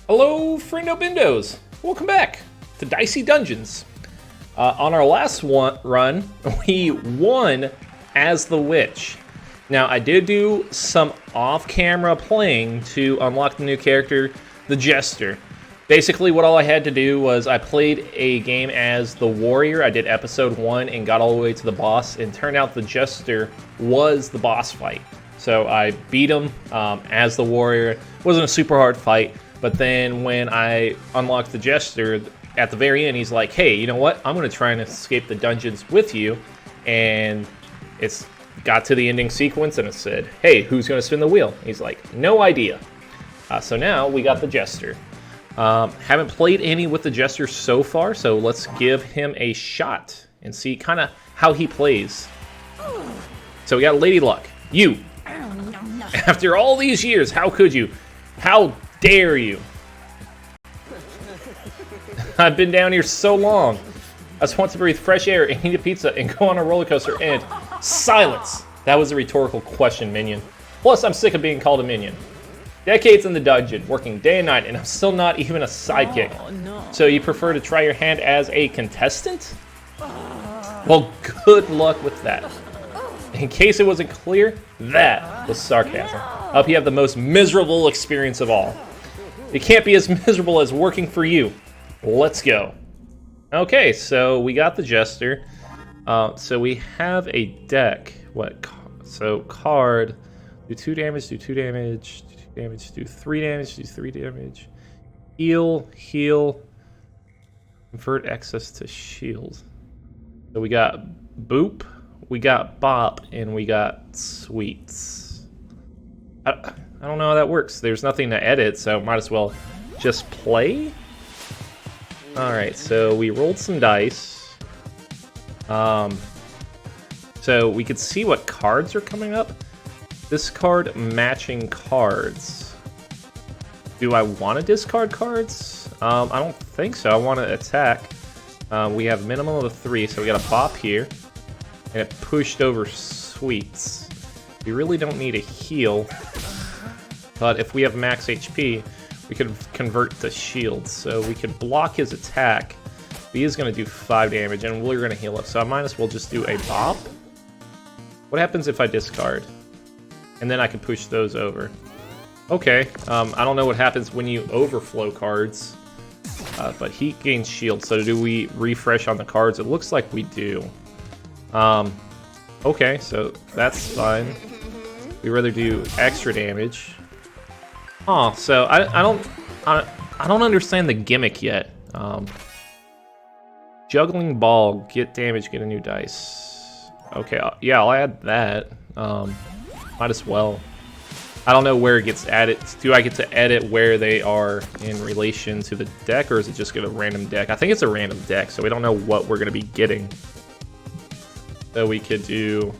Hello, friendo bindos! Welcome back to Dicey Dungeons. On our last run, we won as the witch. Now, I did do some off-camera playing to unlock the new character, the Jester. Basically, what all I had to do was I played a game as the warrior. I did episode 1 and got all the way to the boss, and turned out the Jester was the boss fight. So I beat him as the warrior. It wasn't a super hard fight, but then when I unlocked the Jester, at the very end, he's like, hey, you know what? I'm going to try and escape the dungeons with you. And it's got to the ending sequence, and it said, hey, who's going to spin the wheel? He's like, no idea. So now we got the Jester. Haven't played any with the Jester so far, so let's give him a shot and see kind of how he plays. So we got Lady Luck. You. After all these years, how could you? How dare you? I've been down here so long. I just want to breathe fresh air and eat a pizza and go on a roller coaster and... Silence! That was a rhetorical question, minion. Plus, I'm sick of being called a minion. Decades in the dungeon, working day and night, and I'm still not even a sidekick. Oh, no. So you prefer to try your hand as a contestant? Well, good luck with that. In case it wasn't clear, that was sarcasm. I hope you have the most miserable experience of all. It can't be as miserable as working for you. Let's go. Okay, so we got the Jester. So we have a deck. What? So card. Do 2 damage, do 2 damage, do 2 damage, do 3 damage, do 3 damage. Heal, heal. Convert excess to shield. So we got Boop, we got Bop, and we got Sweets. I don't know how that works. There's nothing to edit, so might as well just play. Alright, so we rolled some dice. So we could see what cards are coming up. This card, matching cards. Do I want to discard cards? I don't think so. I want to attack. We have minimum of 3, so we got a Bop here. And it pushed over Sweets. We really don't need a heal. But if we have max HP, we could convert to shield. So we could block his attack. He is going to do 5 damage, and we're going to heal up. So I might as well just do a Bop. What happens if I discard? And then I can push those over. Okay, I don't know what happens when you overflow cards. But he gains shield, so do we refresh on the cards? It looks like we do. Okay, so that's fine. We'd rather do extra damage. Oh, so I don't understand the gimmick yet. Juggling ball, get damage, get a new dice. Okay, yeah, I'll add that. Might as well. I don't know where it gets added. Do I get to edit where they are in relation to the deck, or is it just get a random deck? I think it's a random deck, so we don't know what we're going to be getting. So we could do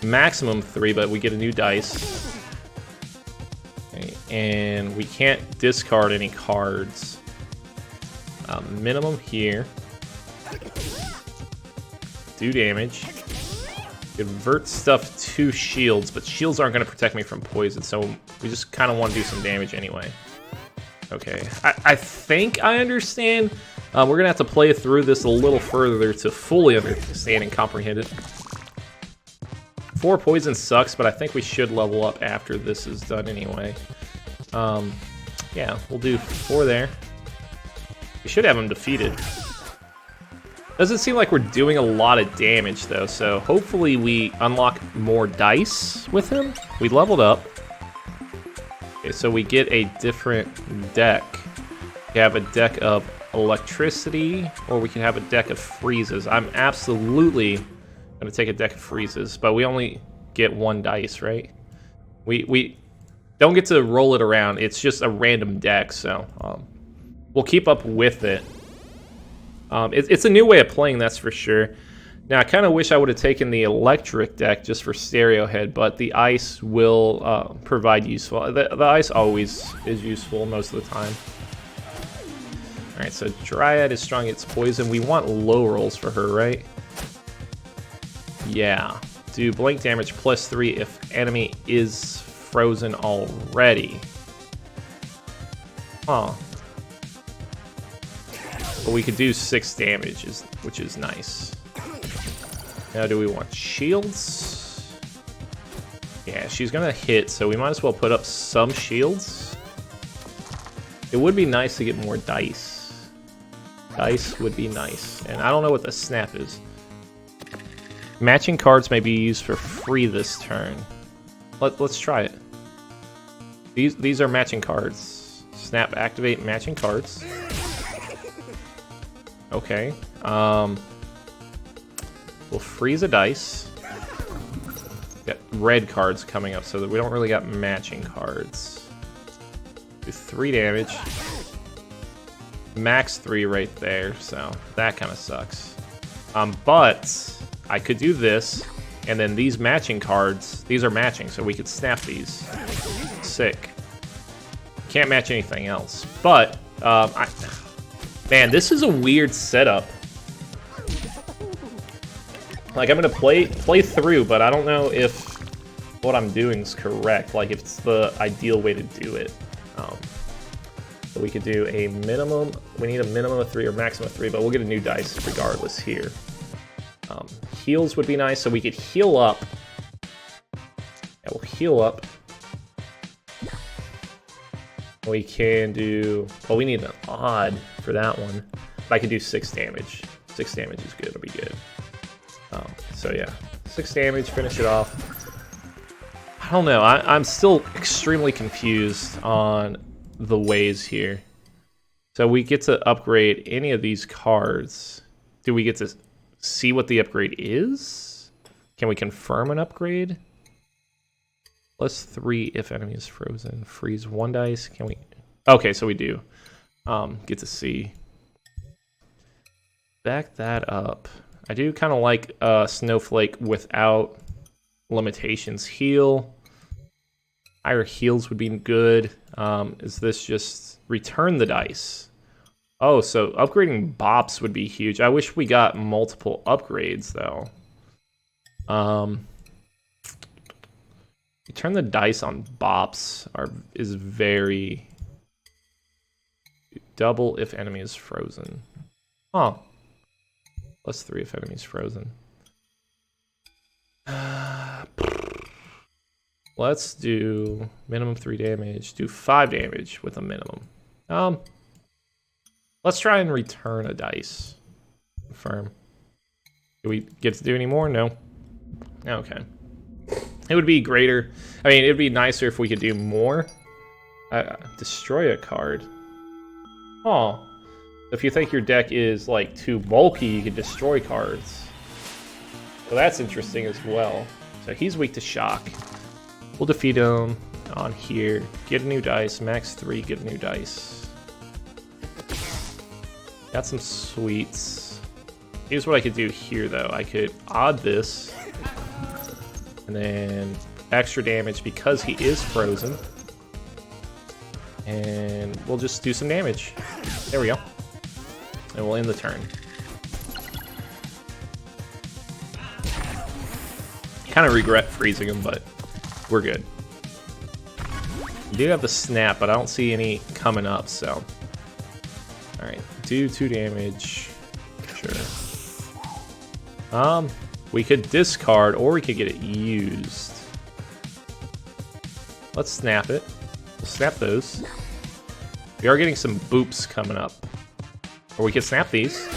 maximum 3, but we get a new dice. Okay, and we can't discard any cards. Minimum here. Do damage. Convert stuff to shields, but shields aren't going to protect me from poison, so we just kind of want to do some damage anyway. Okay, I think I understand. We're going to have to play through this a little further to fully understand and comprehend it. 4 poison sucks, but I think we should level up after this is done anyway. Yeah, we'll do 4 there. We should have him defeated. Doesn't seem like we're doing a lot of damage, though, so hopefully we unlock more dice with him. We leveled up. Okay, so we get a different deck. We have a deck of electricity, or we can have a deck of freezes. I'm absolutely going to take a deck of freezes, but we only get 1 dice, right? We don't get to roll it around. It's just a random deck, so we'll keep up with it. It's a new way of playing, that's for sure. Now, I kind of wish I would have taken the electric deck just for stereo head, but the ice will provide useful. The ice always is useful most of the time. Alright, so Dryad is strong against poison. We want low rolls for her, right? Yeah. Do blank damage +3 if enemy is frozen already. Huh. But we could do 6 damage, which is nice. Now, do we want shields? Yeah, she's gonna hit, so we might as well put up some shields. It would be nice to get more dice. Dice would be nice. And I don't know what the snap is. Matching cards may be used for free this turn. Let's try it. These are matching cards. Snap, activate matching cards. Okay. We'll freeze a dice. Got red cards coming up, so that we don't really got matching cards. Do 3 damage. Max 3 right there, so that kind of sucks. But I could do this, and then these matching cards, these are matching, so we could snap these. Sick. Can't match anything else. But, man, this is a weird setup. Like, I'm gonna play through, but I don't know if what I'm doing is correct. Like, if it's the ideal way to do it. So we could do a minimum. We need a minimum of 3 or maximum of 3, but we'll get a new dice regardless here. Heals would be nice, so we could heal up. Yeah, we'll heal up. We can do. Well, we need an odd for that one. But I could do 6 damage. 6 damage is good. It'll be good. So yeah, 6 damage, finish it off. I don't know, I'm still extremely confused on the ways here. So we get to upgrade any of these cards. Do we get to see what the upgrade is? Can we confirm an upgrade? +3 if enemy is frozen. Freeze 1 dice. Can we? Okay, so we do. Get to see. Back that up. I do kind of like Snowflake without limitations. Heal. Higher heals would be good. Is this just return the dice? Oh, so upgrading bops would be huge. I wish we got multiple upgrades, though. Return the dice on bops is very... Double if enemy is frozen. Huh. +3 if enemy is frozen. Let's do minimum 3 damage. Do 5 damage with a minimum. Let's try and return a dice. Confirm. Do we get to do any more? No. Okay. It would be greater. I mean, it would be nicer if we could do more. Destroy a card. Oh. If you think your deck is like too bulky, you can destroy cards. So that's interesting as well. So he's weak to shock. We'll defeat him on here. Get a new dice. Max 3, get a new dice. Got some sweets. Here's what I could do here, though. I could odd this. And then extra damage because he is frozen. And we'll just do some damage. There we go. And we'll end the turn. Kind of regret freezing him, but we're good. We do have the snap, but I don't see any coming up, so. Alright, do 2 damage. Sure. We could discard, or we could get it used. Let's snap it. We'll snap those. We are getting some boops coming up. Or we could snap these.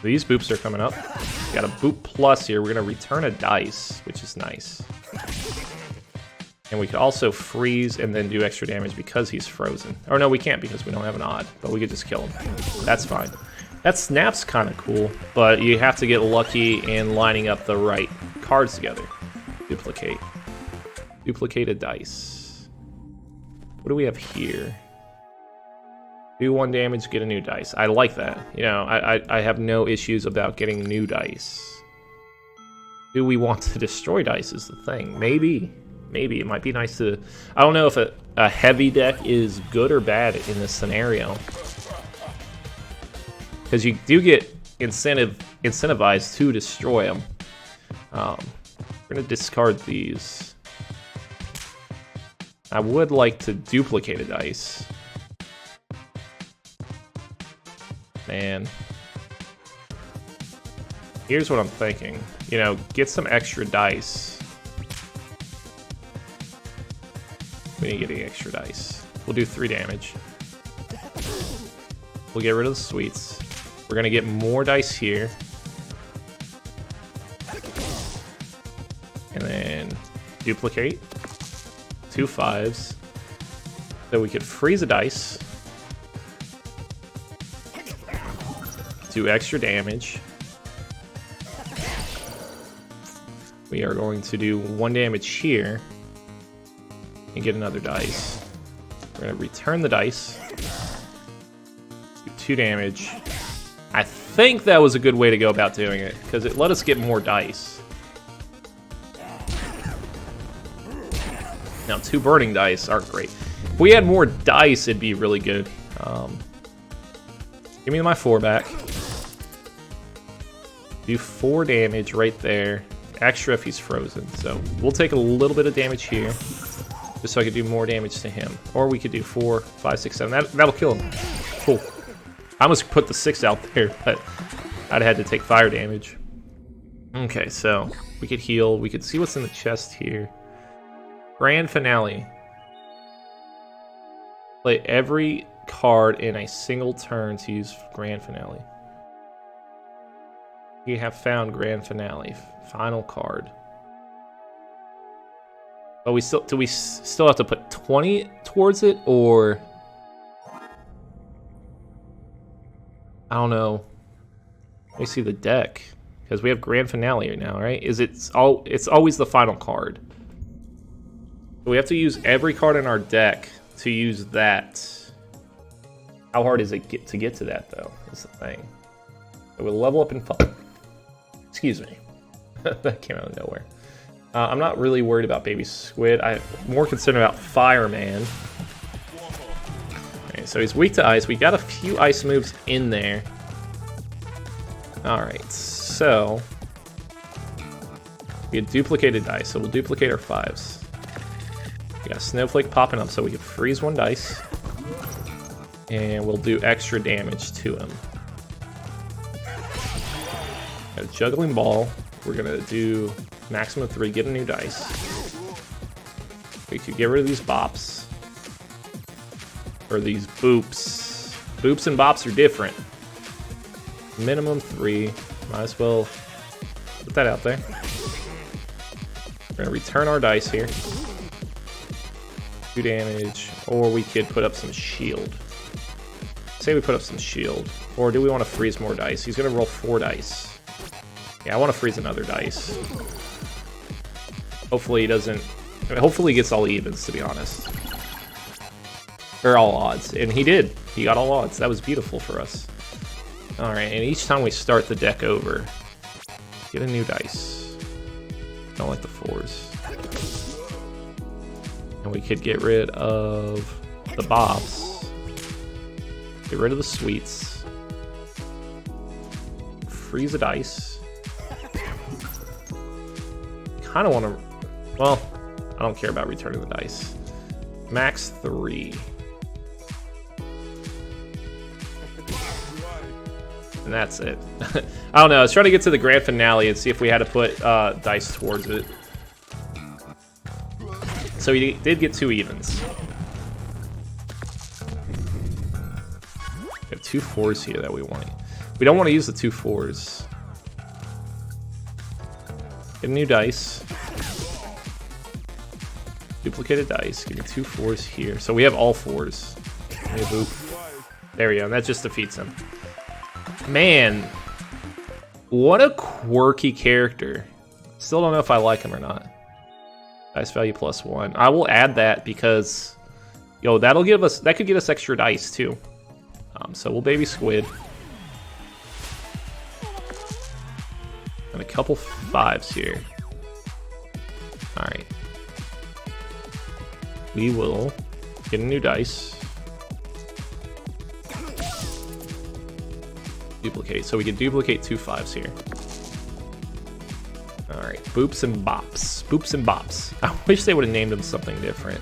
These boops are coming up. We got a boop plus here. We're going to return a dice, which is nice. And we could also freeze and then do extra damage because he's frozen. Or no, we can't because we don't have an odd, but we could just kill him. That's fine. That snap's kind of cool, but you have to get lucky in lining up the right cards together. Duplicate. Duplicate a dice. What do we have here? Do 1 damage, get a new dice. I like that. You know, I have no issues about getting new dice. Do we want to destroy dice is the thing. Maybe. Maybe. It might be nice to... I don't know if a heavy deck is good or bad in this scenario. Because you do get incentivized to destroy them. We're going to discard these. I would like to duplicate a dice. Man. Here's what I'm thinking. You know, get some extra dice. We need to get extra dice. We'll do 3 damage. We'll get rid of the sweets. We're gonna get more dice here. And then duplicate. 2 5s. So we could freeze a dice. Do extra damage. We are going to do 1 damage here. And get another dice. We're going to return the dice. Do 2 damage. I think that was a good way to go about doing it, because it let us get more dice. Now, 2 burning dice aren't great. If we had more dice, it'd be really good. Give me my 4 back. Do 4 damage right there. Extra if he's frozen. So we'll take a little bit of damage here, just so I could do more damage to him. Or we could do 4, 5, 6, 7. That'll kill him. Cool. I almost put the 6 out there, but I'd had to take fire damage. Okay, so we could heal. We could see what's in the chest here. Grand Finale. Play every card in a single turn to use Grand Finale. We have found Grand Finale. Final card. But do we still have to put 20 towards it, or I don't know. Let me see the deck, because we have Grand Finale right now, right? It's always the final card. So we have to use every card in our deck to use that. How hard is it to get to that, though? Is the thing. So we'll level up in 5. Excuse me. That came out of nowhere. I'm not really worried about Baby Squid. I'm more concerned about Fireman. Okay, so he's weak to ice. We got a few ice moves in there. Alright, so we had duplicated dice, so we'll duplicate our 5s. We got a snowflake popping up, so we can freeze 1 dice. And we'll do extra damage to him. Got a juggling ball. We're gonna do maximum 3, get a new dice. We could get rid of these bops. Or these boops. Boops and bops are different. Minimum 3. Might as well put that out there. We're gonna return our dice here. 2 damage. Or we could put up some shield. Say we put up some shield. Or do we want to freeze more dice? He's gonna roll 4 dice. Yeah, I want to freeze another dice. Hopefully he doesn't... I mean, hopefully he gets all evens, to be honest. Or all odds. And he did. He got all odds. That was beautiful for us. Alright, and each time we start the deck over, get a new dice. Don't like the 4s. And we could get rid of the bops. Get rid of the sweets. Freeze a dice. Kind of want to... Well, I don't care about returning the dice. Max 3. And that's it. I don't know. I was trying to get to the Grand Finale and see if we had to put dice towards it. So he did get 2 evens. We have 2 4s here that we want. We don't want to use the 2 4s. Get a new dice. Duplicated dice. Give me 2 4s here. So we have all 4s. There we go. And that just defeats him. Man. What a quirky character. Still don't know if I like him or not. Dice value +1. I will add that because, yo, that'll give us... That could get us extra dice too. So we'll Baby Squid. And a couple 5s here. Alright. We will get a new dice. Duplicate. So we can duplicate 2 5s here. Alright. Boops and bops. Boops and bops. I wish they would have named them something different.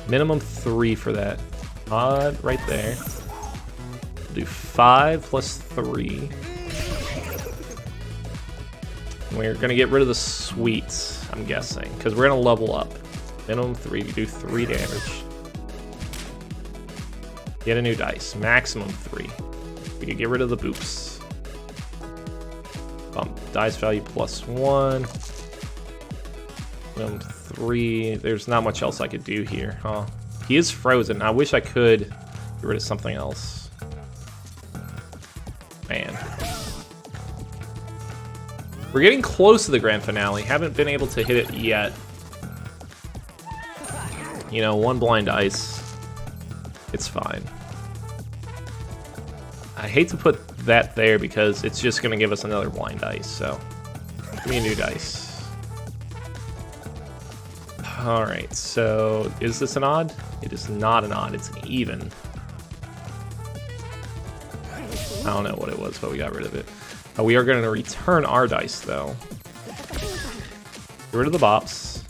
Minimum 3 for that. Odd right there. Do 5 plus 3. We're gonna get rid of the sweets, I'm guessing, because we're gonna level up. Minimum 3, do 3 damage. Get a new dice, maximum 3. We can get rid of the boops. Bump dice value plus 1. Minimum 3. There's not much else I could do here, huh? He is frozen. I wish I could get rid of something else. Man. We're getting close to the grand finale. Haven't been able to hit it yet. You know, 1 blind ice. It's fine. I hate to put that there because it's just going to give us another blind ice, so give me a new dice. Alright, so is this an odd? It is not an odd, it's an even. I don't know what it was, but we got rid of it. We are going to return our dice, though. Get rid of the bops.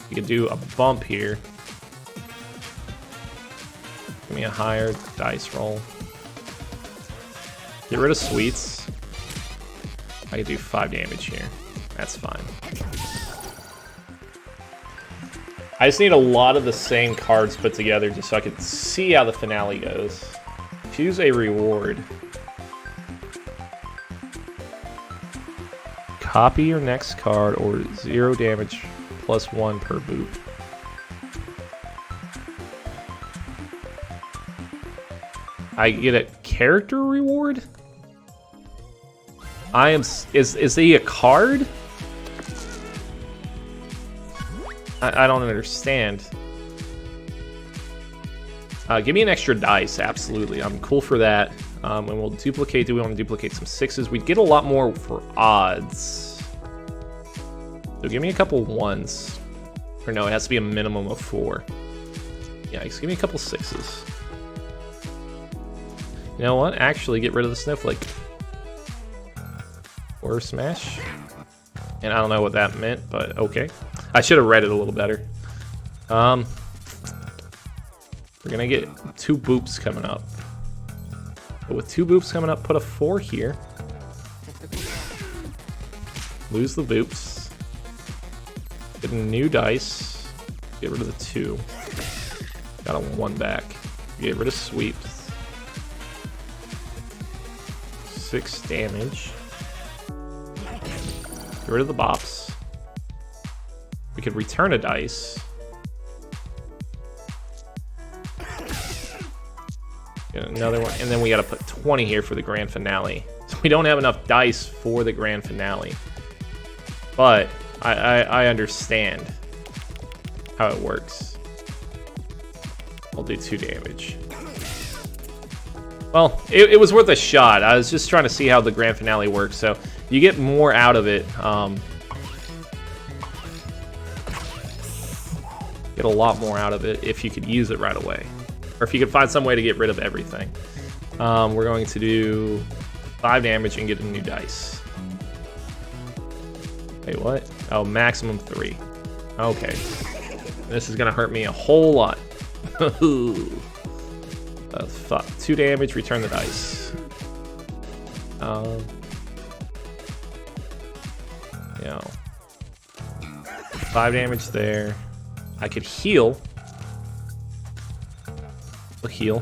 You can do a bump here. Give me a higher dice roll. Get rid of sweets. I can do 5 damage here. That's fine. I just need a lot of the same cards put together just so I can see how the finale goes. Choose a reward. Copy your next card or 0 damage plus 1 per boot. I get a character reward? Is he a card? I don't understand. Give me an extra dice, absolutely. I'm cool for that. And we'll duplicate. Do we want to duplicate some 6s? We'd get a lot more for odds. So give me a couple 1s. Or no, it has to be a minimum of 4. Yeah, just give me a couple 6s. You know what? Actually, get rid of the snowflake. Or smash. And I don't know what that meant, but okay. I should have read it a little better. We're gonna get 2 boops coming up. But with 2 boops coming up, put a 4 here. Lose the boops. Get a new dice. Get rid of the 2. Got a 1 back. Get rid of sweeps. 6 damage. Get rid of the bops. We could return a dice. Get another one, and then we gotta put 20 here for the grand finale. So we don't have enough dice for the grand finale. But I understand how it works. I'll do 2 damage. Well, it was worth a shot. I was just trying to see how the grand finale works. So you get more out of it. Get a lot more out of it if you could use it right away. Or if you could find some way to get rid of everything. We're going to do 5 damage and get a new dice. Wait, what? Oh, maximum 3. Okay. This is going to hurt me a whole lot. 2 damage, return the dice. You know, 5 damage there. I could heal. We'll heal.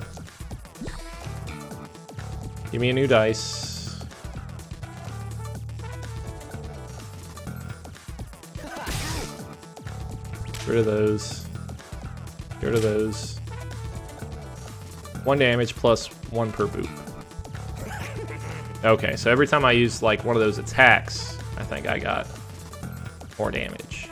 Give me a new dice. Get rid of those. Get rid of those. 1 damage plus 1 per boop. Okay, so every time I use like one of those attacks, I think I got more damage.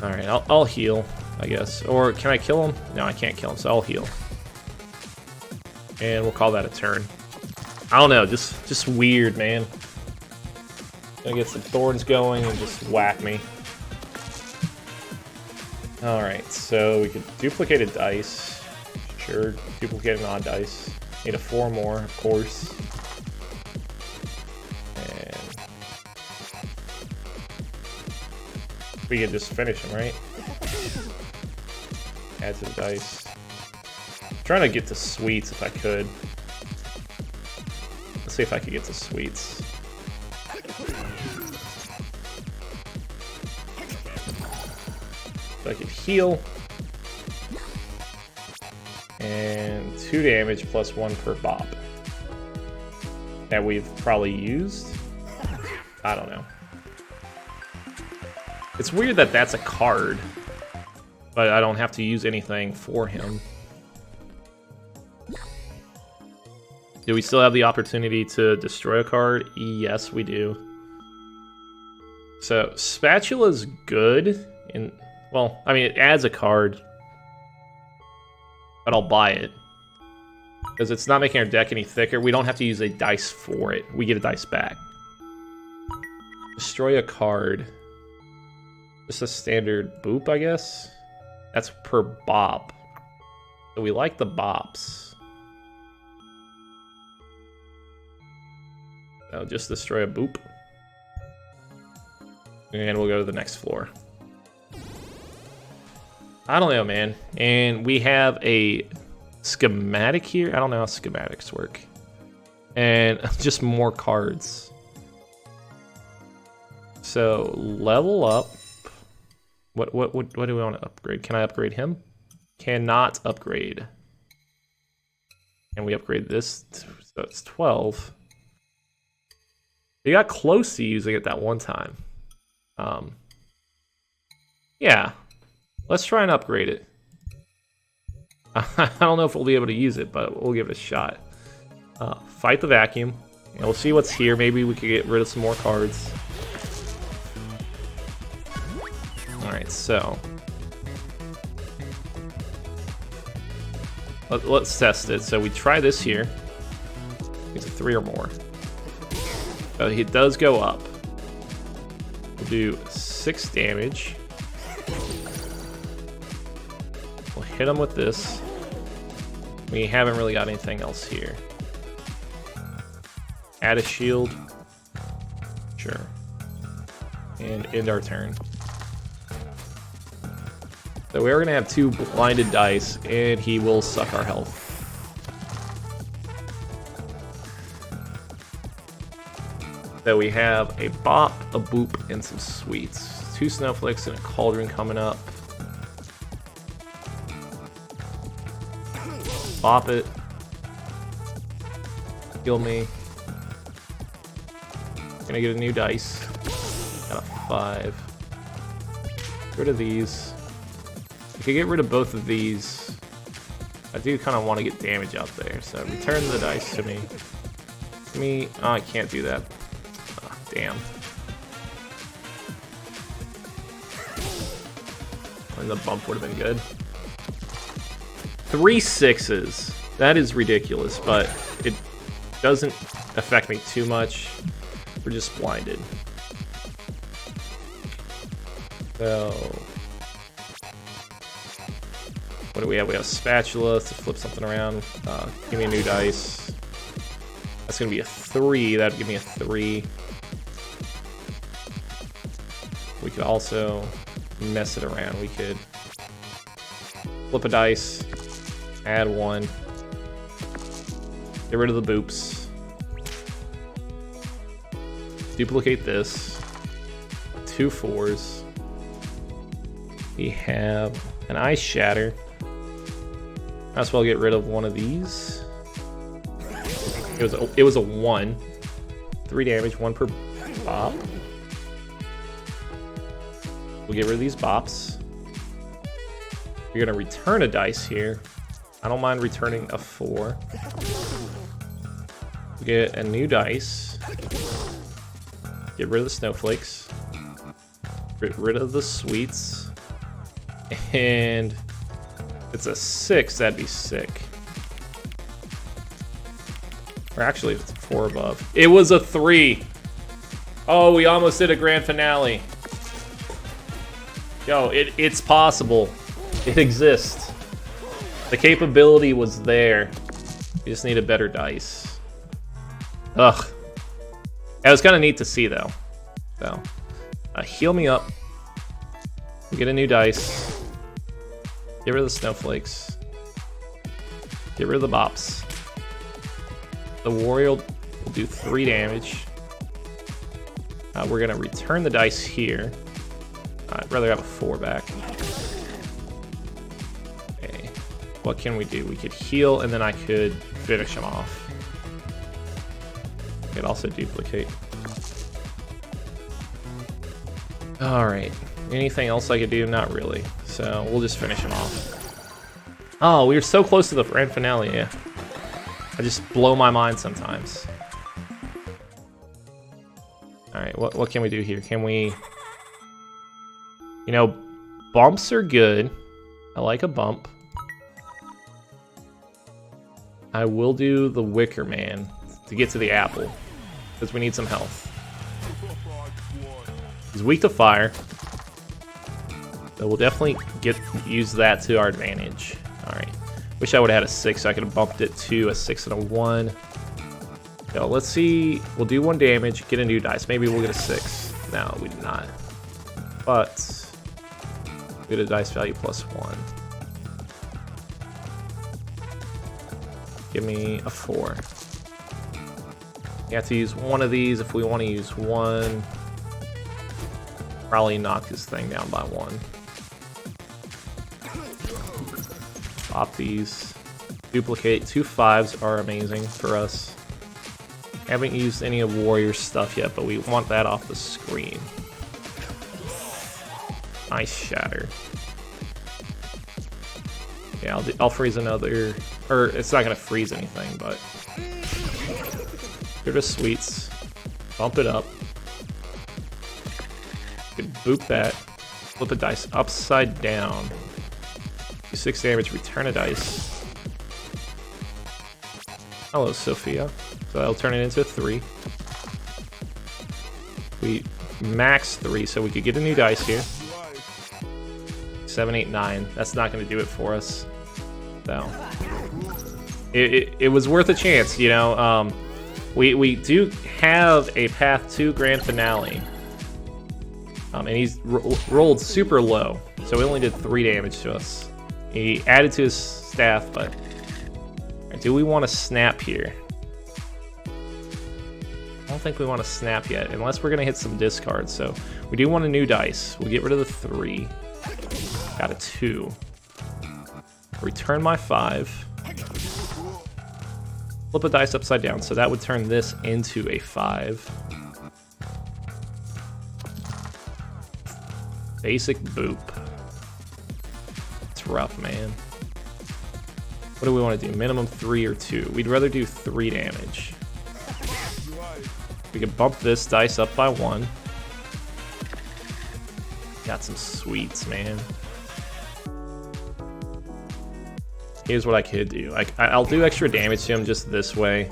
Alright, I'll heal, I guess. Or can I kill him? No, I can't kill him, so I'll heal. And we'll call that a turn. I don't know, just weird, man. Gonna get some thorns going and just whack me. Alright, so we could duplicate a dice. Sure, duplicate an odd dice. Need a 4 more, of course. And we could just finish him, right? Add to the dice. trying to get to sweets if I could. Let's see if I could get to sweets. So I could heal. And 2 damage plus 1 per bop. That we've probably used. I don't know. It's weird that that's a card, but I don't have to use anything for him. Do we still have the opportunity to destroy a card? Yes, we do. So, Spatula's good. Well, I mean, it adds a card, but I'll buy it. Because it's not making our deck any thicker. We don't have to use a dice for it. We get a dice back. Destroy a card. Just a standard boop, I guess. That's per bop. So we like the bops. So just destroy a boop. And we'll go to the next floor. I don't know, man. And we have a schematic here. I don't know how schematics work. And just more cards. So level up. What do we want to upgrade? Can I upgrade him? Cannot upgrade. Can we upgrade this? So it's 12. We got close to using it that one time. Yeah. Let's try and upgrade it. I don't know if we'll be able to use it, but we'll give it a shot. Fight the vacuum. And we'll see what's here. Maybe we could get rid of some more cards. Alright, so let's test it. So we try this here. It's a 3 or more. So it does go up. We'll do 6 damage. We'll hit him with this. We haven't really got anything else here. Add a shield. Sure. And end our turn. So we're going to have 2 blinded dice, and he will suck our health. So we have a bop, a boop, and some sweets. 2 snowflakes and a cauldron coming up. Bop it. Kill me. Gonna get a new dice. Got a 5. Get rid of these. I could get rid of both of these. I do kind of want to get damage out there, so return the dice to me. Oh, I can't do that. Oh, damn. And the bump would have been good. 3 6s. That is ridiculous, but it doesn't affect me too much. We're just blinded. So, what do we have? We have a spatula. Let's flip something around. Give me a new dice. That's gonna be a 3. That'd give me a 3. We could also mess it around. We could flip a dice, add 1, get rid of the boops, duplicate this, 2 4s. We have an ice shatter. Might as well get rid of one of these. It was a 1. 3 damage, 1 per bop. We'll get rid of these bops. You're gonna return a dice here. I don't mind returning a 4. Get a new dice. Get rid of the snowflakes. Get rid of the sweets. And if it's a 6, that'd be sick. Or actually, if it's a 4 above. It was a 3. Oh, we almost did a grand finale. Yo, it's possible. It exists. The capability was there. We just need a better dice. Ugh. It was kind of neat to see, though. So, heal me up. We get a new dice. Get rid of the snowflakes. Get rid of the bops. The warrior will do 3 damage. We're gonna return the dice here. I'd rather have a 4 back. Okay, what can we do? We could heal, and then I could finish him off. I could also duplicate. Alright, anything else I could do? Not really. So we'll just finish him off. Oh, we were so close to the grand finale, yeah. I just blow my mind sometimes. Alright, what can we do here? Can we... You know, bumps are good. I like a bump. I will do the Wicker Man to get to the apple, because we need some health. He's weak to fire, so we'll definitely use that to our advantage. Alright, wish I would have had a 6 so I could have bumped it to a 6 and a 1. So let's see, we'll do 1 damage, get a new dice. Maybe we'll get a 6. No, we did not. But we get a dice value plus 1. Give me a 4. You have to use one of these if we want to use one. Probably knock this thing down by 1. Pop these. Duplicate. 2 5s are amazing for us. Haven't used any of Warrior's stuff yet, but we want that off the screen. Nice shatter. Yeah, I'll freeze another, or it's not gonna freeze anything, but get rid of sweets, bump it up. Could boop that, flip a dice upside down, do 6 damage, return a dice. Hello, Sophia. So that'll turn it into a 3. We max 3, so we could get a new dice here. 7, 8, 9. That's not going to do it for us. So it was worth a chance, you know. We do have a path to grand finale, and he's rolled super low, so he only did 3 damage to us. He added to his staff, but do we want to snap here? I don't think we want to snap yet, unless we're going to hit some discards. So we do want a new dice. We'll get rid of the 3. Got a 2. Return my 5. Flip a dice upside down, so that would turn this into a 5. Basic boop. It's rough, man. What do we want to do? Minimum 3 or 2? We'd rather do 3 damage. We can bump this dice up by 1. Got some sweets, man. Here's what I could do. I'll do extra damage to him just this way.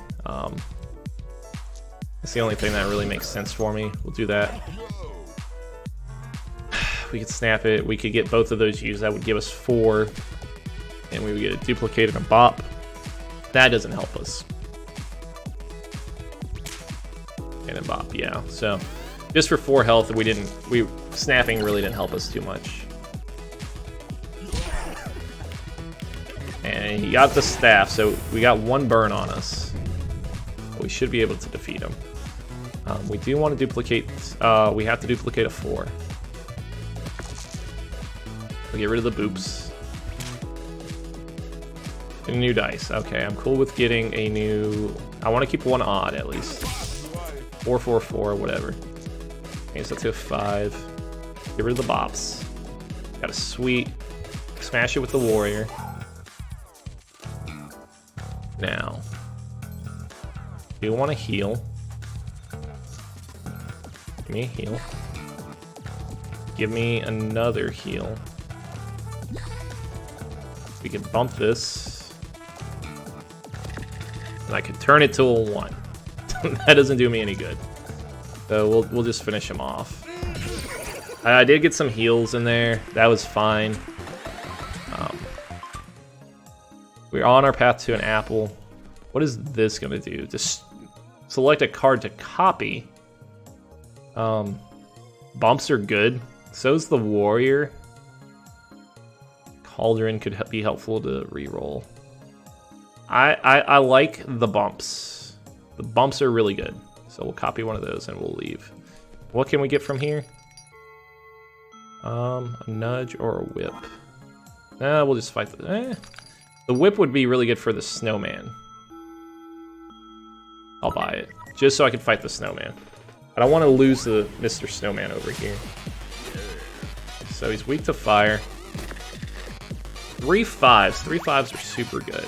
It's the only thing that really makes sense for me. We'll do that. We could snap it. We could get both of those used. That would give us 4. And we would get a duplicate and a bop. That doesn't help us. And a bop, yeah. So just for 4 health, snapping really didn't help us too much. And he got the staff, so we got 1 burn on us. We should be able to defeat him. We do want to duplicate. We have to duplicate a 4. We'll get rid of the boops. Get a new dice. Okay, I'm cool with getting a new. I want to keep 1 odd at least. 4, 4, 4, whatever. Okay, so let's go 5. Get rid of the bops. Got a sweet. Smash it with the warrior. Now, do you want to heal? Give me a heal. Give me another heal. We can bump this. And I could turn it to a 1. That doesn't do me any good. So we'll just finish him off. I did get some heals in there. That was fine. We're on our path to an apple. What is this gonna do? Just select a card to copy. Bumps are good. So's the warrior. Cauldron could be helpful to reroll. I like the bumps. The bumps are really good. So we'll copy one of those and we'll leave. What can we get from here? A nudge or a whip. Nah, we'll just fight the... The whip would be really good for the snowman. I'll buy it. Just so I can fight the snowman. I don't want to lose the Mr. Snowman over here. So he's weak to fire. 3 5s. 3 5s are super good.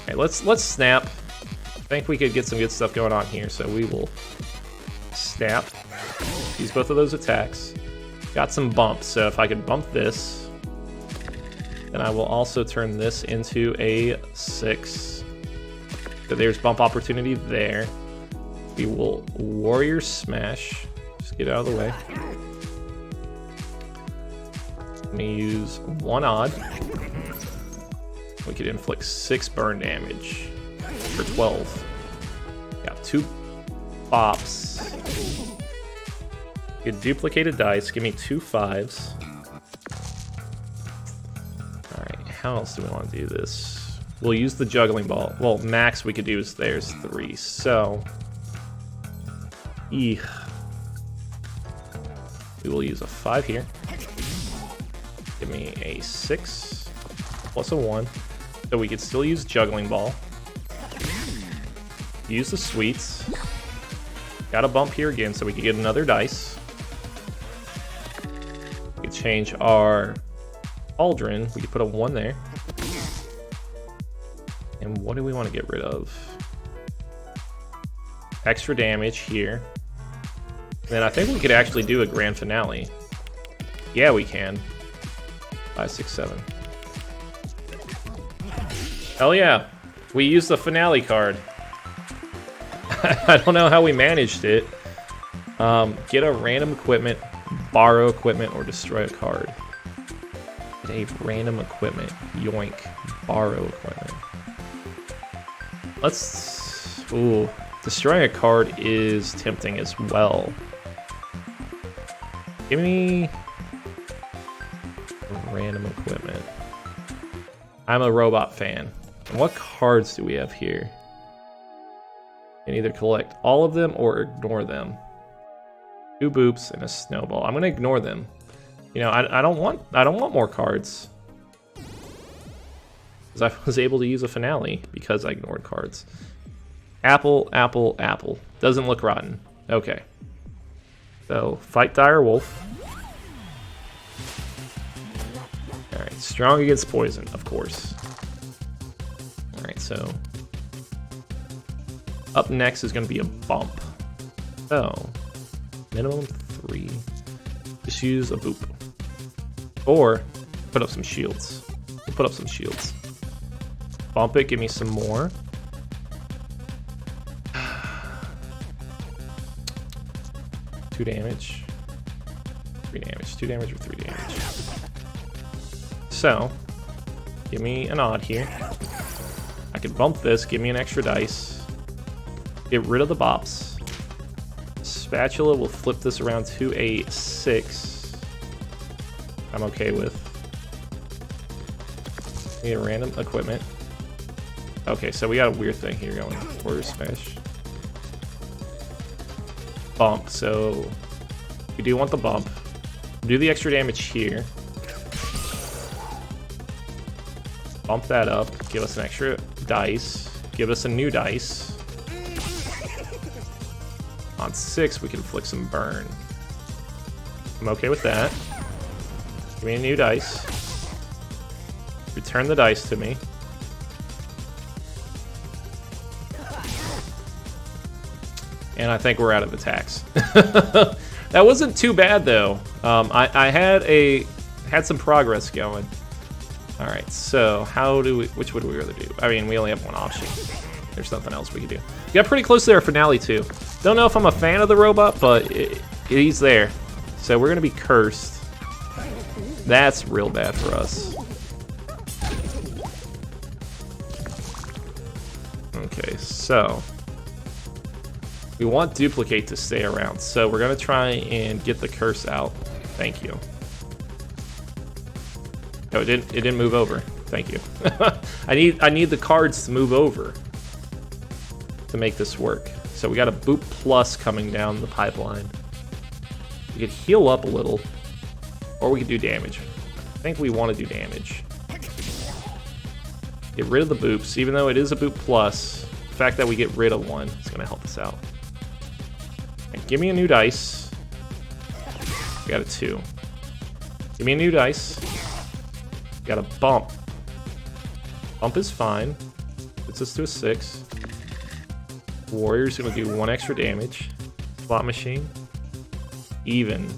Okay, let's snap. I think we could get some good stuff going on here, so we will snap. Use both of those attacks. Got some bumps, so if I could bump this, then I will also turn this into a 6. So there's bump opportunity there. We will Warrior Smash. Just get out of the way. Let me use 1 odd. We could inflict 6 burn damage for 12. Got 2 bops. Get duplicated dice. Give me 2 5s. Alright, how else do we want to do this? We'll use the juggling ball. Well, max we could do is there's 3. So, we will use a 5 here. Give me a 6 plus a 1. So we could still use juggling ball. Use the sweets. Got a bump here again, so we could get another dice. We could change our Aldrin. We could put a 1 there. And what do we want to get rid of? Extra damage here. Then I think we could actually do a grand finale. Yeah, we can. 5, 6, 7. Hell yeah. We used the finale card. I don't know how we managed it. Get a random equipment, borrow equipment, or destroy a card. Get a random equipment. Yoink. Borrow equipment. Let's... Ooh. Destroying a card is tempting as well. Give me... random equipment. I'm a robot fan. And what cards do we have here? You can either collect all of them or ignore them. 2 boops and a snowball. I'm gonna ignore them. You know, I don't want more cards. Because I was able to use a finale because I ignored cards. Apple, apple, apple. Doesn't look rotten. Okay. So, fight dire wolf. Alright, strong against poison, of course. Alright, so... up next is going to be a bump. So, minimum 3. Just use a boop. Or, put up some shields. We'll put up some shields. Bump it, give me some more. Two damage. 3 damage. 2 damage or 3 damage. So, give me an odd here. I can bump this, give me an extra dice. Get rid of the bops. Spatula will flip this around to a 6. I'm okay with. Need a random equipment. Okay, so we got a weird thing here going. Warrior Smash. Bump, so we do want the bump. Do the extra damage here. Bump that up. Give us an extra dice. Give us a new dice. On 6, we can flick some burn. I'm okay with that. Give me a new dice. Return the dice to me. And I think we're out of attacks. That wasn't too bad though. I had some progress going. All right, so which would we rather do? I mean, we only have one option. There's nothing else we can do. We got pretty close to our finale too. Don't know if I'm a fan of the robot, but he's there. So we're gonna be cursed. That's real bad for us. Okay, so we want duplicate to stay around, so we're gonna try and get the curse out. Thank you. No, it didn't move over. Thank you. I need the cards to move over to make this work. So we got a boop plus coming down the pipeline. We could heal up a little, or we could do damage. I think we want to do damage. Get rid of the boops, even though it is a boop plus. The fact that we get rid of one is going to help us out. And give me a new dice. We got a 2. Give me a new dice. Got a bump. Bump is fine. Puts us to a 6. Warrior's gonna do 1 extra damage. Slot machine. Even.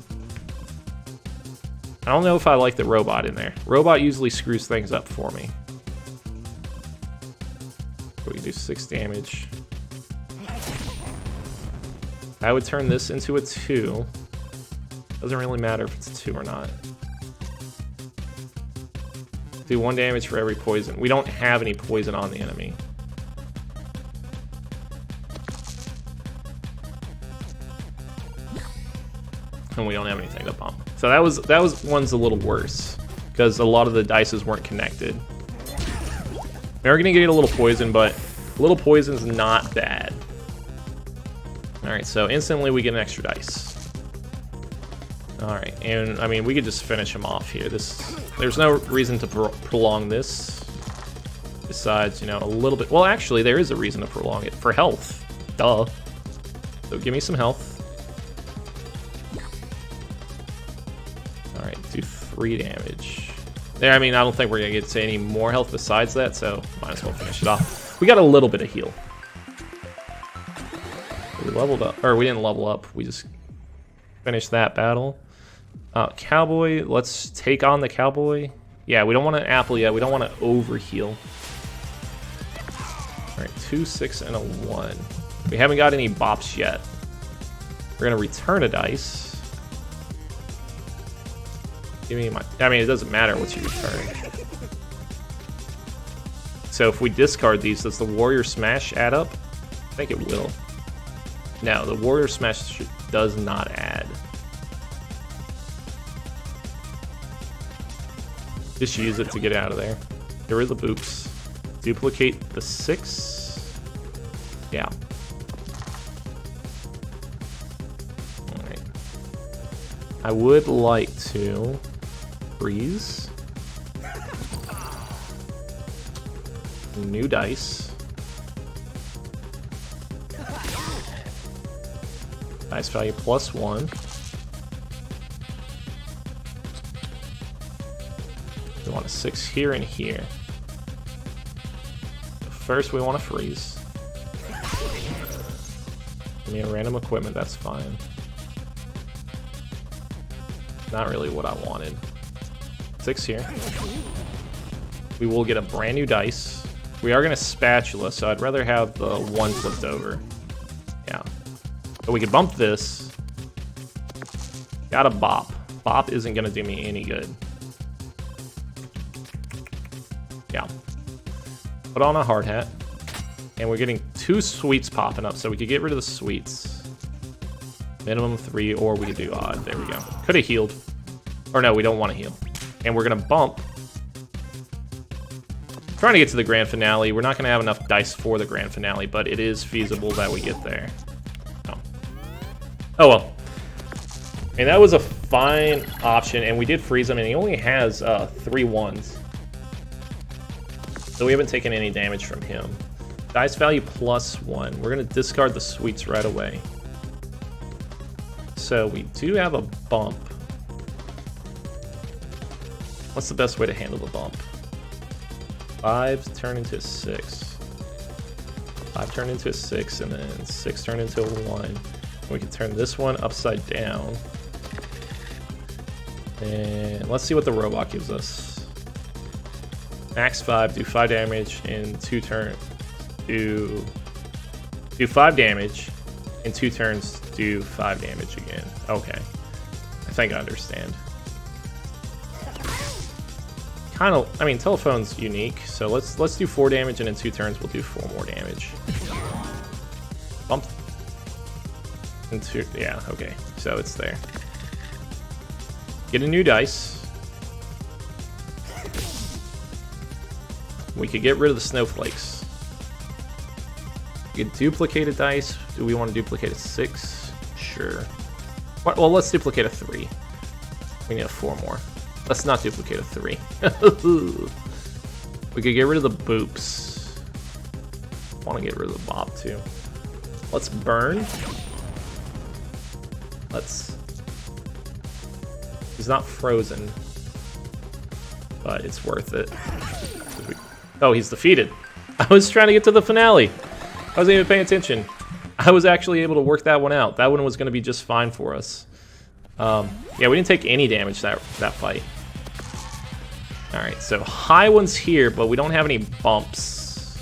I don't know if I like the robot in there. Robot usually screws things up for me. We can do 6 damage. I would turn this into a 2. Doesn't really matter if it's a 2 or not. Do 1 damage for every poison. We don't have any poison on the enemy. And we don't have anything to bump. So that was one's a little worse because a lot of the dices weren't connected. We are gonna get a little poison, but a little poison's not bad. All right, so instantly we get an extra dice. All right, and I mean we could just finish him off here. There's no reason to prolong this. Besides, you know, a little bit. Well, actually, there is a reason to prolong it for health. Duh. So give me some health. All right, do 3 damage. There, I mean, I don't think we're gonna get to any more health besides that, so might as well finish it off. We got a little bit of heal. We leveled up, or we didn't level up. We just finished that battle. Cowboy, let's take on the cowboy. Yeah, we don't want an apple yet. We don't want to overheal. All right, 2, 6, and a 1. We haven't got any bops yet. We're gonna return a dice. Give me my. I mean, it doesn't matter what you return. So if we discard these, does the warrior smash add up? I think it will. No, the warrior smash does not add. Just use it to get out of there. Get rid of the boops. Duplicate the 6. Yeah. Alright. I would like to freeze. New dice. Dice value +1. We want a 6 here and here. First, we want to freeze. Give me a random equipment, that's fine. Not really what I wanted. 6 here. We will get a brand new dice. We are going to spatula, so I'd rather have the 1 flipped over. Yeah. But we could bump this. Got a bop. Bop isn't going to do me any good. Yeah. Put on a hard hat. And we're getting 2 sweets popping up, so we could get rid of the sweets. Minimum 3, or we could do odd. There we go. Could have healed. Or no, we don't want to heal. And we're going to bump. Trying to get to the grand finale. We're not going to have enough dice for the grand finale, but it is feasible that we get there. Oh well. And that was a fine option, and we did freeze him, and he only has 3 1s. So we haven't taken any damage from him. Dice value +1. We're going to discard the sweets right away. So we do have a bump. What's the best way to handle the bump? 5 turn into a 6. 5 turn into a 6, and then 6 turn into a 1. We can turn this one upside down. And let's see what the robot gives us. Max 5, do 5 damage in 2 turns. Do 5 damage in 2 turns, do 5 damage again. Okay. I think I understand. Kind of, I mean, telephone's unique, so let's do 4 damage, and in 2 turns we'll do 4 more damage. Bump. Into, yeah, okay, so it's there. Get a new dice. We could get rid of the snowflakes. We could duplicate a dice. Do we want to duplicate a 6? Sure. Well, let's duplicate a 3. We need a 4 more. Let's not duplicate a 3. We could get rid of the boops. I want to get rid of the bob too. Let's burn. He's not frozen, but it's worth it. Oh, he's defeated. I was trying to get to the finale. I wasn't even paying attention. I was actually able to work that one out. That one was going to be just fine for us. Yeah, we didn't take any damage that fight. Alright, so high one's here, but we don't have any bumps,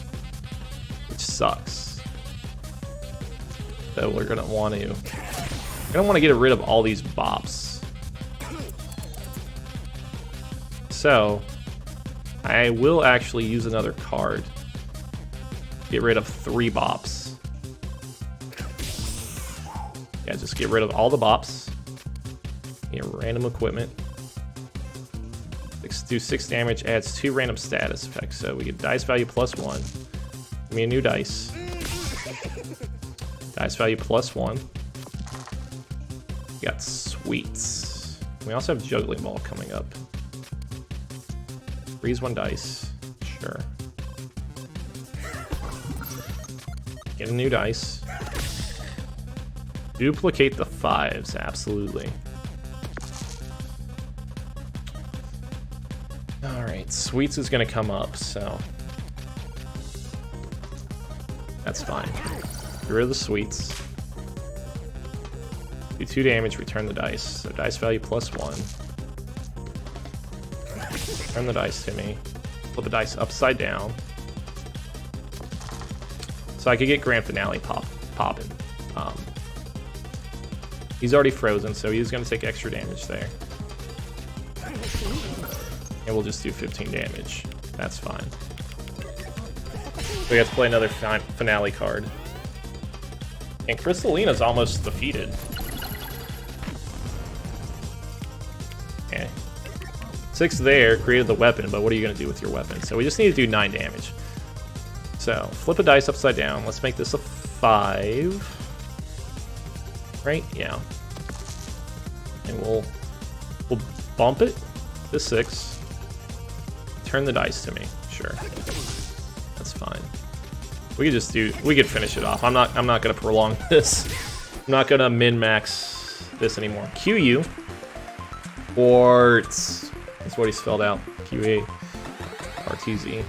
which sucks. So we're going to want to get rid of all these bops. So I will actually use another card. Get rid of 3 bops. Yeah, just get rid of all the bops. Get random equipment. Do 6 damage, adds 2 random status effects. So we get dice value +1. Give me a new dice. Dice value +1. We got sweets. We also have juggling ball coming up. Freeze 1 dice. Sure. Get a new dice. Duplicate the 5s, absolutely. Alright, sweets is gonna come up, so that's fine. Get rid of the sweets. Do 2 damage, return the dice. So dice value +1. Turn the dice to me. Flip the dice upside down. So I could get Grand Finale popping. He's already frozen, so he's going to take extra damage there. And we'll just do 15 damage. That's fine. We have to play another finale card. And Crystallina's almost defeated. Okay. 6 there, created the weapon, but what are you going to do with your weapon? So we just need to do 9 damage. So, flip a dice upside down. Let's make this a 5. Right? Yeah. And we'll bump it to 6. Turn the dice to me. Sure. That's fine. We could finish it off. I'm not gonna prolong this. I'm not gonna min-max this anymore. QU. Quartz. That's what he spelled out. QA. RTZ.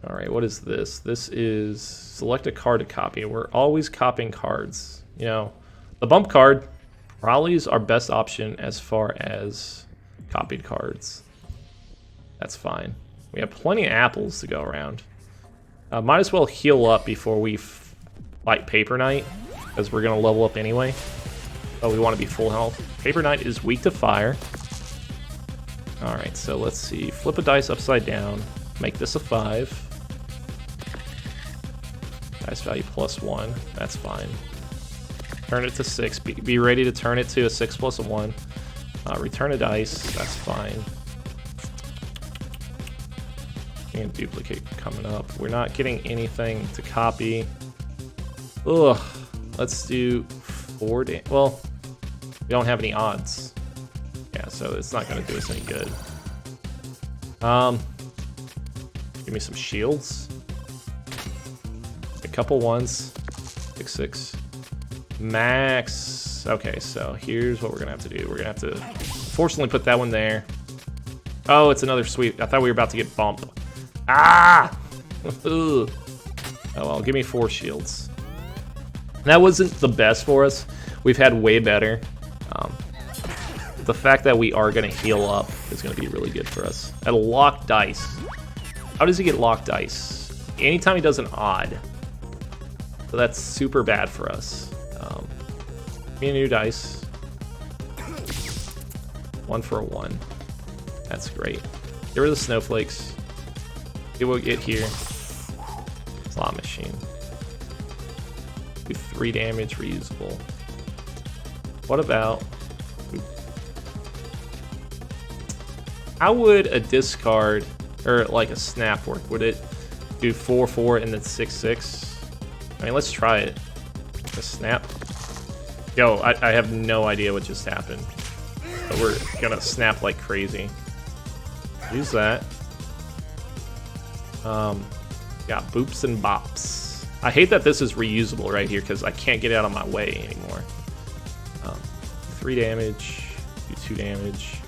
Alright, what is this? This is select a card to copy. We're always copying cards. You know, the bump card probably is our best option as far as copied cards. That's fine. We have plenty of apples to go around. Might as well heal up before we fight Paper Knight, because we're going to level up anyway. Oh, we want to be full health. Paper Knight is weak to fire. Alright, so let's see. Flip a dice upside down. Make this a 5. Dice value +1. That's fine. Turn it to 6. Be ready to turn it to a 6 + 1. Return a dice. That's fine. And duplicate coming up. We're not getting anything to copy. Ugh. Let's do 4 damage. Well, we don't have any odds. Yeah, so it's not going to do us any good. Give me some shields. A couple ones. 6/6. Max. Okay, so here's what we're going to have to do. We're going to have to fortunately put that one there. Oh, it's another sweep. I thought we were about to get bumped. Ah! Oh well, give me 4 shields. That wasn't the best for us. We've had way better. The fact that we are going to heal up is going to be really good for us. At a locked dice. How does he get locked dice? Anytime he does an odd. So that's super bad for us. Give me a new dice. 1 for a 1. That's great. Get rid of the snowflakes. See what we get here. Slot machine. Do 3 damage, reusable. What about... How would a discard or like a snap work? Would it do 4-4 and then 6-6? I mean, let's try it. A snap. Yo, I have no idea what just happened. But we're gonna snap like crazy. Use that. Got boops and bops. I hate that this is reusable right here because I can't get out of my way anymore. 3 damage, do 2 damage.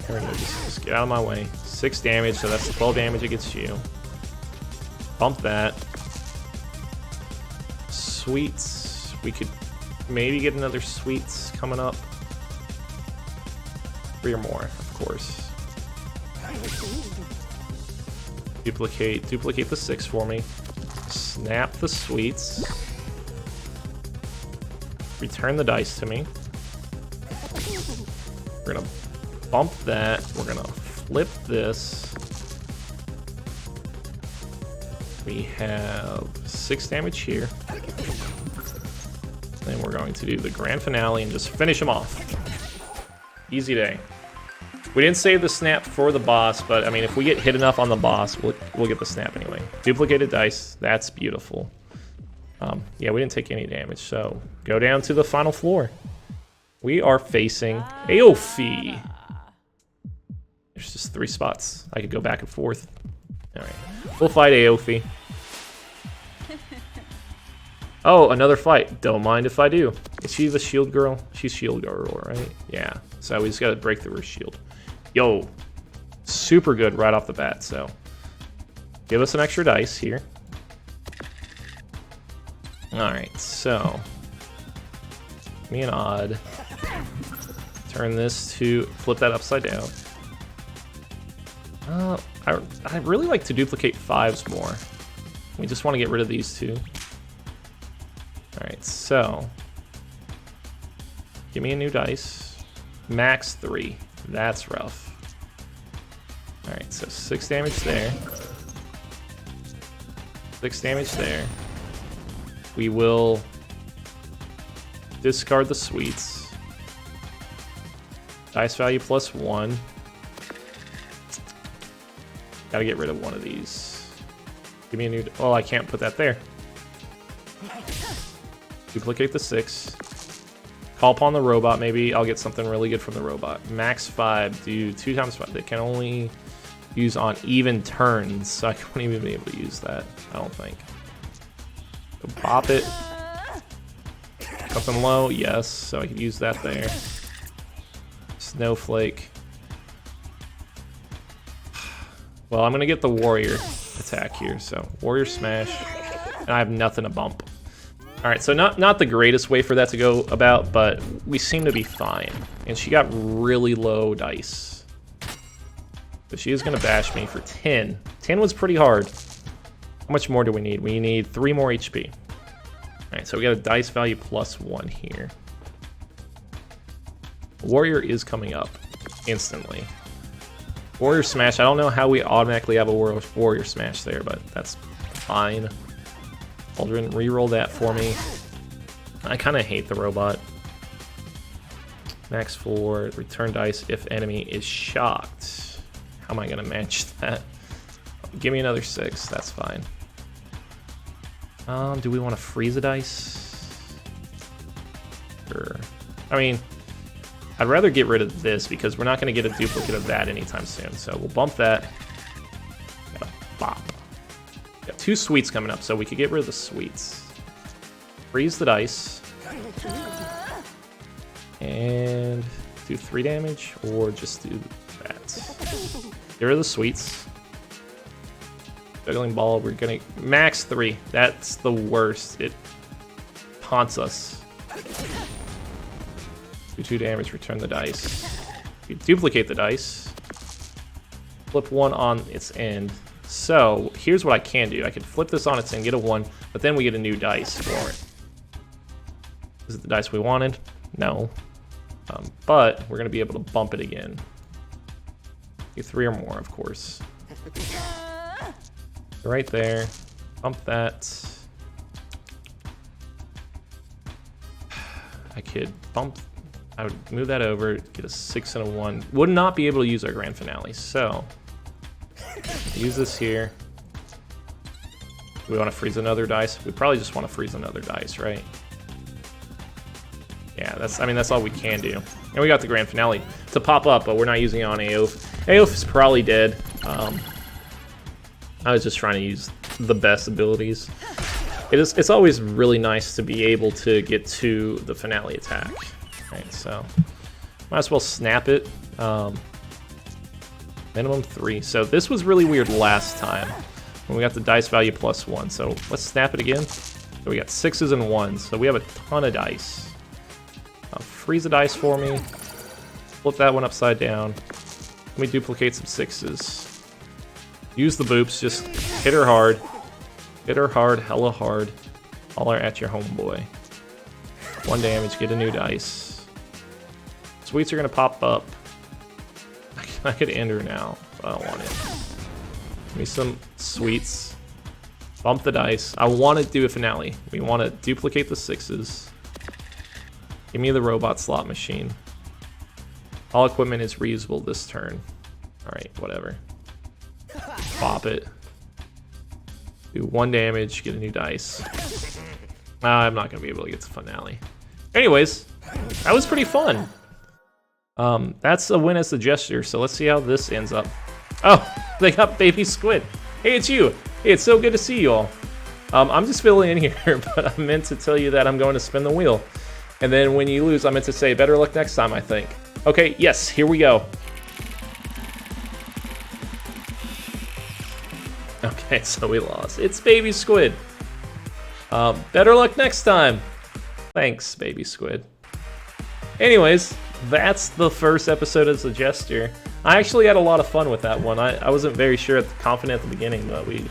There we go, just get out of my way. 6 damage, so that's 12 damage against you. Bump that. Sweets. We could maybe get another sweets coming up. 3 or more, of course. Duplicate the 6 for me. Snap the sweets. Return the dice to me. We're gonna bump that. We're gonna flip this. We have 6 damage here. Then we're going to do the grand finale and just finish him off. Easy day. We didn't save the snap for the boss, but I mean, if we get hit enough on the boss, we'll get the snap anyway. Duplicated dice. That's beautiful. Yeah, we didn't take any damage, so go down to the final floor. We are facing Aofi. There's just 3 spots. I could go back and forth. All right, we'll fight Aofi. Oh, another fight. Don't mind if I do. Is she the shield girl? She's shield girl, right? Yeah. So we just gotta break through her shield. Yo, super good right off the bat. So give us an extra dice here. All right, so give me an odd. Turn this to flip that upside down. I really like to duplicate 5s more. We just want to get rid of these 2. All right, so give me a new dice. Max 3. That's rough. All right, so 6 damage there. 6 damage there. We will discard the sweets. Dice value +1. Gotta get rid of one of these. Give me a new... Oh, I can't put that there. Duplicate the 6. Call upon the robot. Maybe I'll get something really good from the robot. Max 5. Do 2 times 5. They can only use on even turns, so I won't even be able to use that, I don't think. So pop it. Something low, yes, so I could use that there. Snowflake. Well, I'm gonna get the warrior attack here, so warrior smash, and I have nothing to bump. All right, so not the greatest way for that to go about, but we seem to be fine. And she got really low dice. So she is gonna bash me for 10. 10 was pretty hard. How much more do we need? We need 3 more HP. All right, so we got a dice value +1 here. Warrior is coming up instantly. Warrior smash, I don't know how we automatically have a warrior smash there, but that's fine. Aldrin, reroll that for me. I kind of hate the robot. Max 4, return dice if enemy is shocked. How am I gonna match that? Give me another 6, that's fine. Do we want to freeze a dice? Sure. I mean, I'd rather get rid of this because we're not going to get a duplicate of that anytime soon. So we'll bump that. Got a bop. Got 2 sweets coming up, so we could get rid of the sweets. Freeze the dice. And do 3 damage, or just do that. Get rid of the sweets. Juggling ball, we're gonna max 3. That's the worst. It haunts us. Do 2 damage, return the dice. You duplicate the dice. Flip 1 on its end. So here's what I can do. I can flip this on its end, get a 1, but then we get a new dice for it. Is it the dice we wanted? No. But we're gonna be able to bump it again. Get 3 or more, of course. Right there. Bump that. I could bump. I would move that over, get a 6 and a 1. Would not be able to use our grand finale, so Use this here. Do we want to freeze another dice? We probably just want to freeze another dice, right? Yeah, that's all we can do. And we got the grand finale to pop up, but we're not using it on Aof. Aof is probably dead. I was just trying to use the best abilities. It's always really nice to be able to get to the finale attack. Right, so might as well snap it. Minimum 3. So this was really weird last time when we got the dice value +1. So let's snap it again. So we got 6s and 1s. So we have a ton of dice. Freeze a dice for me. Flip that one upside down. Let me duplicate some 6s. Use the boops. Just hit her hard. Hit her hard, hella hard. Holler at your homeboy. 1 damage, get a new dice. Sweets are gonna pop up. I could end her now, but I don't want it. Give me some sweets. Bump the dice. I want to do a finale. We want to duplicate the 6s. Give me the robot slot machine. All equipment is reusable this turn. Alright, whatever. Pop it. Do 1 damage, get a new dice. I'm not going to be able to get to finale. Anyways, that was pretty fun. That's a win as the Jester, so let's see how this ends up. Oh, they got baby squid. Hey, it's you. Hey, it's so good to see you all. I'm just filling in here, but I meant to tell you that I'm going to spin the wheel. And then when you lose, I meant to say better luck next time, I think. Okay, yes, here we go. Okay, so we lost. It's baby squid. Better luck next time. Thanks, baby squid. Anyways, that's the first episode as the Jester. I actually had a lot of fun with that one. I wasn't very confident at the beginning, but we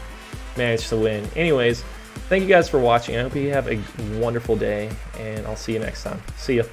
managed to win. Anyways, thank you guys for watching. I hope you have a wonderful day, and I'll see you next time. See ya.